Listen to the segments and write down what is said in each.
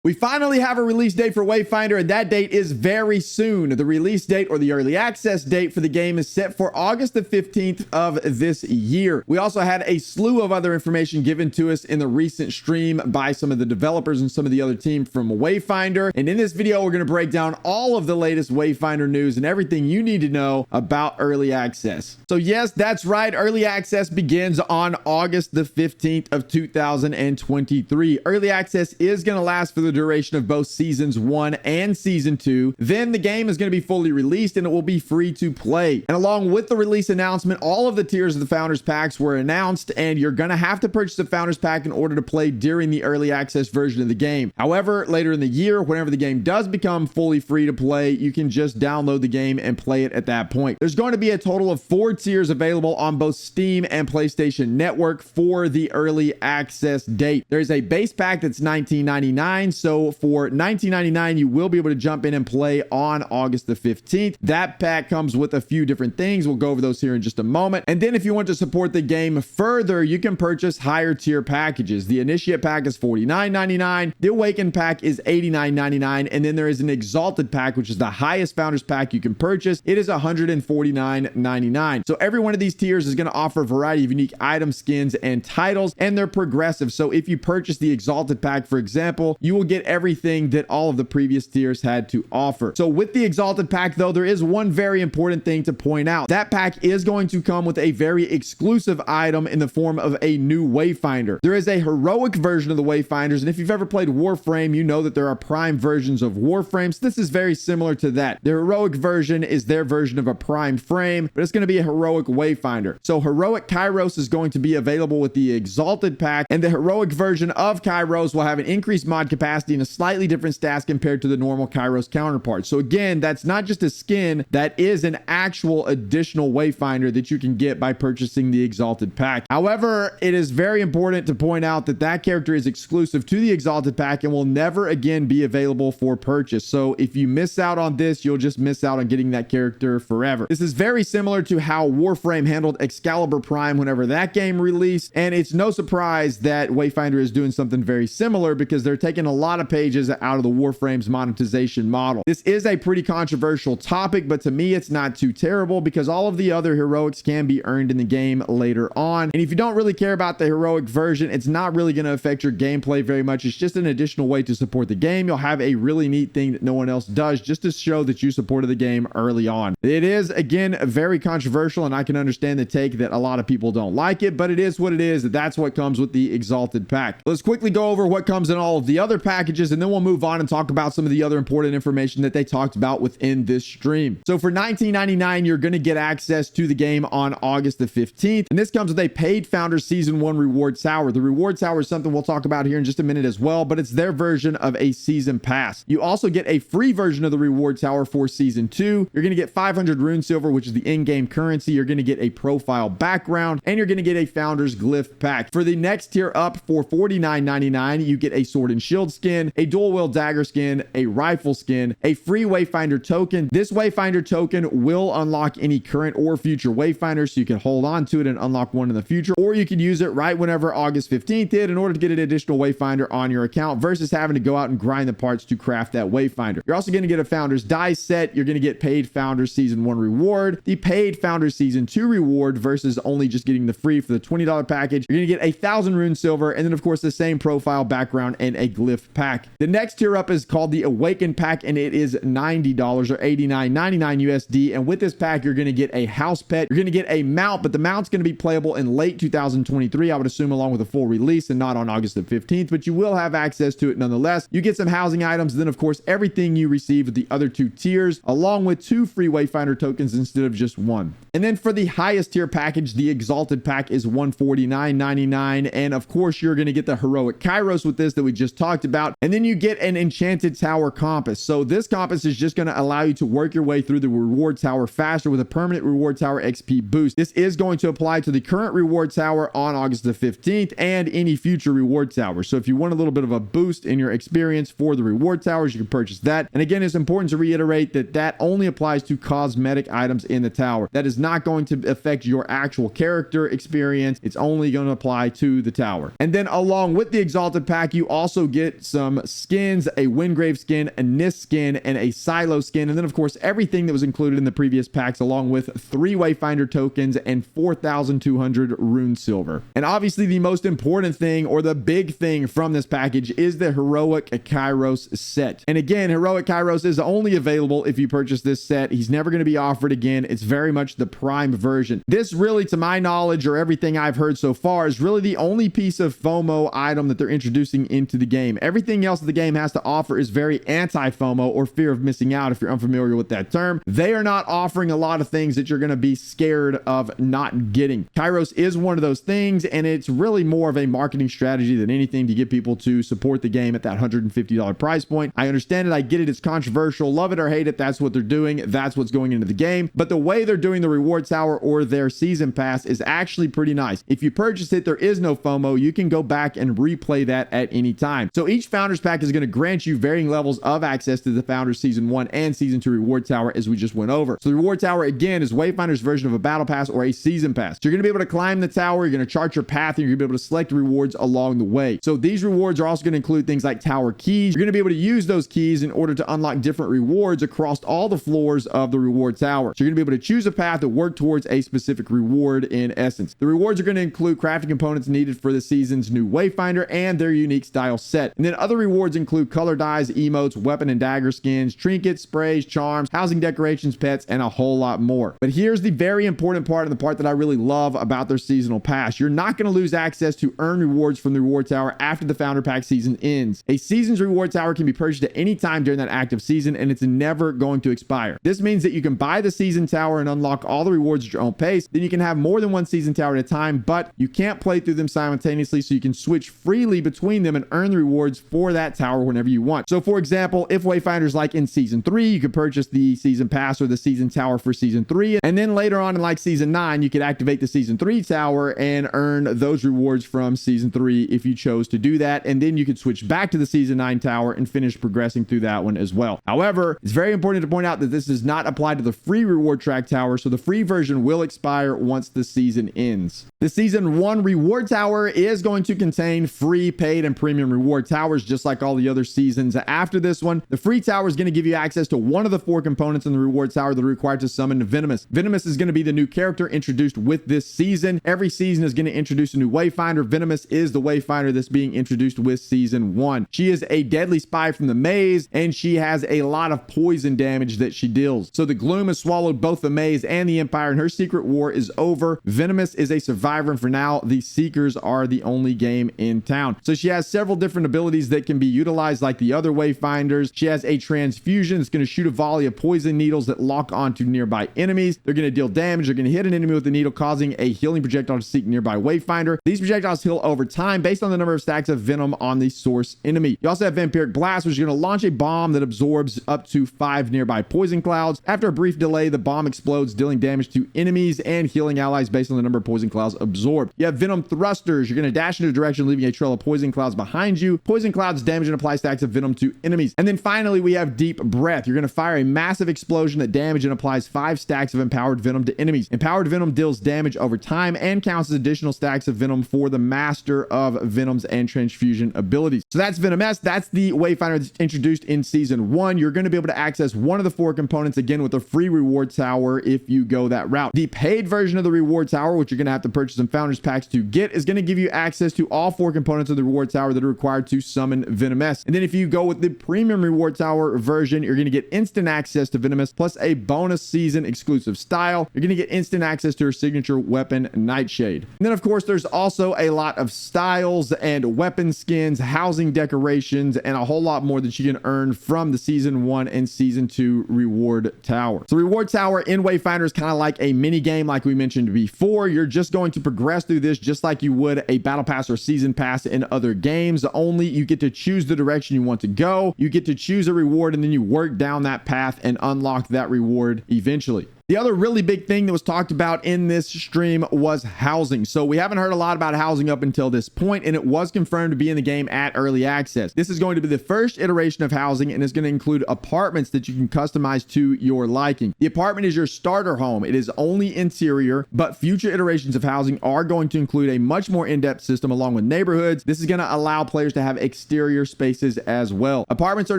We finally have a release date for Wayfinder, and that date is very soon. The release date, or the early access date for the game, is set for August the 15th of this year. We also had a slew of other information given to us in the recent stream by some of the developers and some of the other team from Wayfinder. And in this video, we're going to break down all of the latest Wayfinder news and everything you need to know about early access. So yes, that's right. Early access begins on August the 15th of 2023. Early access is going to last for the duration of both seasons 1 and season 2. Then the game is going to be fully released and it will be free to play. And along with the release announcement, all of the tiers of the Founders Packs were announced, and you're going to have to purchase a Founders Pack in order to play during the early access version of the game. However, later in the year, whenever the game does become fully free to play, you can just download the game and play it at that point. There's going to be a total of 4 tiers available on both Steam and PlayStation Network for the early access date. There's a base pack that's $19.99. So for $19.99, you will be able to jump in and play on August the 15th. That pack comes with a few different things. We'll go over those here in just a moment. And then if you want to support the game further, you can purchase higher tier packages. The Initiate pack is $49.99. The Awaken pack is $89.99. And then there is an Exalted pack, which is the highest Founders pack you can purchase. It is $149.99. So every one of these tiers is going to offer a variety of unique items, skins, and titles, and they're progressive. So if you purchase the Exalted pack, for example, you will get everything that all of the previous tiers had to offer. So with the Exalted pack, though, there is one very important thing to point out. That pack is going to come with a very exclusive item in the form of a new Wayfinder. There is a heroic version of the Wayfinders, and if you've ever played Warframe, you know that there are prime versions of Warframes. This is very similar to that. The heroic version is their version of a prime frame, but it's going to be a heroic Wayfinder. So heroic Kairos is going to be available with the Exalted pack, and the heroic version of Kairos will have an increased mod capacity and a slightly different stats compared to the normal Kairos counterpart. So again, that's not just a skin, that is an actual additional Wayfinder that you can get by purchasing the Exalted pack. However, it is very important to point out that that character is exclusive to the Exalted pack and will never again be available for purchase. So if you miss out on this, you'll just miss out on getting that character forever. This is very similar to how Warframe handled Excalibur Prime whenever that game released, and it's no surprise that Wayfinder is doing something very similar because they're taking a lot of pages out of the Warframe's monetization model. This is a pretty controversial topic, but to me, it's not too terrible because all of the other heroics can be earned in the game later on. And if you don't really care about the heroic version, it's not really going to affect your gameplay very much. It's just an additional way to support the game. You'll have a really neat thing that no one else does just to show that you supported the game early on. It is, again, very controversial, and I can understand the take that a lot of people don't like it, but it is what it is. That's what comes with the Exalted pack. Let's quickly go over what comes in all of the other packages, and then we'll move on and talk about some of the other important information that they talked about within this stream. So for $19.99, you're going to get access to the game on August the 15th, and this comes with a paid Founders Season 1 Reward Tower. The Reward Tower is something we'll talk about here in just a minute as well, but it's their version of a Season Pass. You also get a free version of the Reward Tower for Season 2. You're going to get 500 Rune Silver, which is the in-game currency. You're going to get a profile background, and you're going to get a Founders Glyph pack. For the next tier up, for $49.99, you get a Sword and Shield skin, a dual wield dagger skin, a rifle skin, a free Wayfinder token. This Wayfinder token will unlock any current or future Wayfinders, so you can hold on to it and unlock one in the future, or you can use it right whenever August 15th hit in order to get an additional Wayfinder on your account versus having to go out and grind the parts to craft that Wayfinder. You're also going to get a Founders die set. You're going to get paid Founders Season 1 reward, the paid Founders Season 2 reward versus only just getting the free for the $20 package. You're going to get 1,000 Rune Silver, and then of course the same profile background and a Glyph pack. The next tier up is called the Awaken pack, and it is $90 or $89.99 USD. And with this pack, you're going to get a house pet. You're going to get a mount, but the mount's going to be playable in late 2023, I would assume, along with a full release and not on August the 15th, but you will have access to it nonetheless. You get some housing items, then of course everything you receive with the other 2 tiers, along with 2 free Wayfinder tokens instead of just 1. And then for the highest tier package, the Exalted pack is $149.99, and of course you're going to get the heroic Kairos with this that we just talked about, and then you get an enchanted tower compass. So this compass is just going to allow you to work your way through the reward tower faster with a permanent reward tower XP boost. This is going to apply to the current reward tower on August the 15th and any future reward towers. So if you want a little bit of a boost in your experience for the reward towers, you can purchase that. And again, it's important to reiterate that that only applies to cosmetic items in the tower. That is not going to affect your actual character experience. It's only going to apply to the tower. And then along with the Exalted pack, you also get some skins, a Wingrave skin, a Nist skin, and a Silo skin. And then of course, everything that was included in the previous packs, along with 3 Wayfinder tokens and 4,200 rune silver. And obviously the most important thing, or the big thing from this package, is the Heroic Kairos set. And again, Heroic Kairos is only available if you purchase this set. He's never going to be offered again. It's very much the prime version. This really, to my knowledge, or everything I've heard so far, is really the only piece of FOMO item that they're introducing into the game. Everything else that the game has to offer is very anti-FOMO, or fear of missing out if you're unfamiliar with that term. They are not offering a lot of things that you're going to be scared of not getting. Kairos is one of those things, and it's really more of a marketing strategy than anything to get people to support the game at that $150 price point. I understand it. I get it. It's controversial. Love it or hate it. That's what they're doing. That's what's going into the game. But the way they're doing the reward tower or their season pass is actually pretty nice. If you purchase it, there is no FOMO. You can go back and replay that at any time. So each Founders Pack is going to grant you varying levels of access to the Founders Season 1 and Season 2 reward tower, as we just went over. So the reward tower, again, is Wayfinder's version of a battle pass or a season pass. So you're going to be able to climb the tower, you're going to chart your path, and you're going to be able to select rewards along the way. So these rewards are also going to include things like tower keys. You're going to be able to use those keys in order to unlock different rewards across all the floors of the reward tower. So you're going to be able to choose a path to work towards a specific reward in essence. The rewards are going to include crafting components needed for the season's new Wayfinder and their unique style set. And then other rewards include color dyes, emotes, weapon and dagger skins, trinkets, sprays, charms, housing decorations, pets, and a whole lot more. But here's the very important part, and the part that I really love about their seasonal pass. You're not going to lose access to earn rewards from the reward tower after the Founder Pack season ends. A season's reward tower can be purchased at any time during that active season, and it's never going to expire. This means that you can buy the season tower and unlock all the rewards at your own pace. Then you can have more than one season tower at a time, but you can't play through them simultaneously, so you can switch freely between them and earn the rewards for that tower whenever you want. So for example, if Wayfinder's like in season 3, you could purchase the season pass or the season tower for season 3, and then later on in like season 9, you could activate the season 3 tower and earn those rewards from season 3 if you chose to do that, and then you could switch back to the season 9 tower and finish progressing through that one as well. However, it's very important to point out that this does not apply to the free reward track tower, so the free version will expire once the season ends. The season 1 reward tower is going to contain free, paid, and premium reward towers, just like all the other seasons. After this one, the free tower is going to give you access to one of the 4 components in the reward tower that are required to summon Venomess. Venomess is going to be the new character introduced with this season. Every season is going to introduce a new Wayfinder. Venomess is the Wayfinder that's being introduced with season 1. She is a deadly spy from the maze, and she has a lot of poison damage that she deals. So the Gloom has swallowed both the maze and the Empire, and her secret war is over. Venomess is a survivor, and for now, the Seekers are the only game in town. So she has several different abilities that can be utilized like the other Wayfinders. She has a transfusion that's going to shoot a volley of poison needles that lock onto nearby enemies. They're going to deal damage. They're going to hit an enemy with the needle, causing a healing projectile to seek nearby Wayfinder. These projectiles heal over time based on the number of stacks of venom on the source enemy. You also have Vampiric Blast, which is going to launch a bomb that absorbs up to 5 nearby poison clouds. After a brief delay, the bomb explodes, dealing damage to enemies and healing allies based on the number of poison clouds absorbed. You have Venom Thrusters. You're going to dash in a direction, leaving a trail of poison clouds behind you. Poison clouds damage and apply stacks of venom to enemies. And then finally, we have Deep Breath. You're going to fire a massive explosion that damages and applies 5 stacks of empowered venom to enemies. Empowered venom deals damage over time and counts as additional stacks of venom for the master of venoms and transfusion abilities. So that's Venomess. That's the Wayfinder that's introduced in season 1. You're going to be able to access one of the 4 components again with a free reward tower if you go that route. The paid version of the reward tower, which you're going to have to purchase some Founders Packs to get, is going to give you access to all 4 components of the reward tower that are required to summon Venomess. And then if you go with the premium reward tower version, you're going to get instant access to Venomess plus a bonus season exclusive style. You're going to get instant access to her signature weapon, Nightshade. And then of course, there's also a lot of styles and weapon skins, housing decorations, and a whole lot more that you can earn from the season 1 and season 2 reward tower. So reward tower in Wayfinder is kind of like a mini game, like we mentioned before. You're just going to progress through this just like you would a battle pass or season pass in other games, only you get to choose the direction you want to go. You get to choose a reward, and then you work down that path and unlock that reward eventually. The other really big thing that was talked about in this stream was housing. So we haven't heard a lot about housing up until this point, and it was confirmed to be in the game at early access. This is going to be the first iteration of housing, and is going to include apartments that you can customize to your liking. The apartment is your starter home. It is only interior, but future iterations of housing are going to include a much more in-depth system along with neighborhoods. This is going to allow players to have exterior spaces as well. Apartments are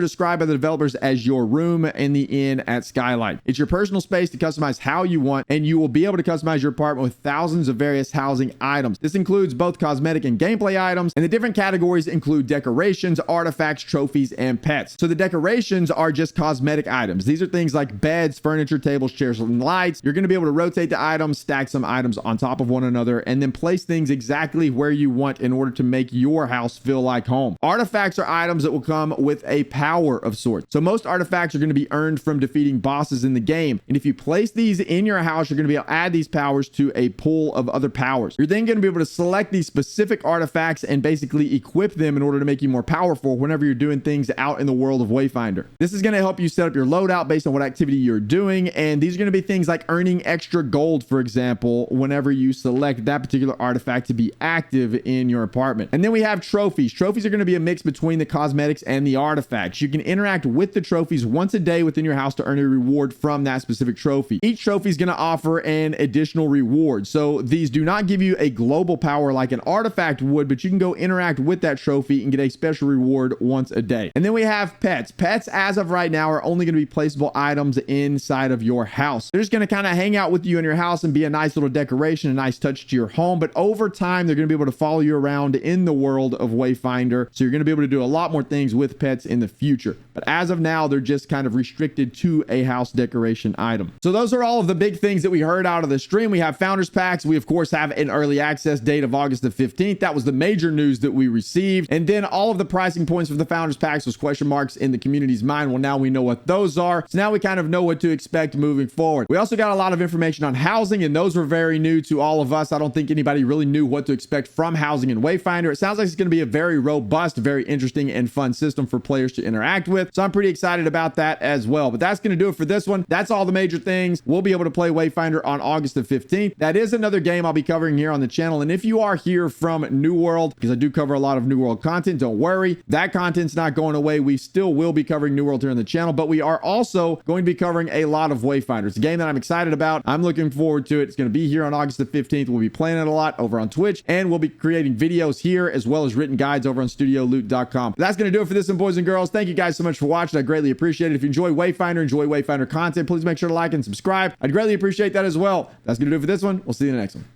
described by the developers as your room in the inn at Skylight. It's your personal space to customize how you want, and you will be able to customize your apartment with thousands of various housing items. This includes both cosmetic and gameplay items, and the different categories include decorations, artifacts, trophies, and pets. So the decorations are just cosmetic items. These are things like beds, furniture, tables, chairs, and lights. You're going to be able to rotate the items, stack some items on top of one another, and then place things exactly where you want in order to make your house feel like home. Artifacts are items that will come with a power of sorts. So most artifacts are going to be earned from defeating bosses in the game. And if you place these in your house, you're going to be able to add these powers to a pool of other powers. You're then going to be able to select these specific artifacts and basically equip them in order to make you more powerful whenever you're doing things out in the world of Wayfinder. This is going to help you set up your loadout based on what activity you're doing. And these are going to be things like earning extra gold, for example, whenever you select that particular artifact to be active in your apartment. And then we have trophies. Trophies are going to be a mix between the cosmetics and the artifacts. You can interact with the trophies once a day within your house to earn a reward from that specific trophy. Each trophy is going to offer an additional reward. So these do not give you a global power like an artifact would, but you can go interact with that trophy and get a special reward once a day. And then we have pets. Pets, as of right now, are only going to be placeable items inside of your house. They're just going to kind of hang out with you in your house and be a nice little decoration, a nice touch to your home. But over time, they're going to be able to follow you around in the world of Wayfinder. So you're going to be able to do a lot more things with pets in the future. But as of now, they're just kind of restricted to a house decoration item. So those are all of the big things that we heard out of the stream. We have Founders Packs. We, of course, have an early access date of August the 15th. That was the major news that we received. And then all of the pricing points for the Founders Packs was question marks in the community's mind. Well, now we know what those are. So now we kind of know what to expect moving forward. We also got a lot of information on housing, and those were very new to all of us. I don't think anybody really knew what to expect from housing in Wayfinder. It sounds like it's going to be a very robust, very interesting, and fun system for players to interact with. So I'm pretty excited about that as well. But that's going to do it for this one. That's all the major things. We'll be able to play Wayfinder on August the 15th. That is another game I'll be covering here on the channel. And if you are here from New World, because I do cover a lot of New World content, don't worry. That content's not going away. We still will be covering New World here on the channel, but we are also going to be covering a lot of Wayfinder. It's a game that I'm excited about. I'm looking forward to it. It's going to be here on August the 15th. We'll be playing it a lot over on Twitch, and we'll be creating videos here as well as written guides over on studioloot.com. That's going to do it for this one, boys and girls. Thank you guys so much for watching. I greatly appreciate it. If you enjoy Wayfinder content, please make sure to like and subscribe. I'd greatly appreciate that as well. That's going to do it for this one. We'll see you in the next one.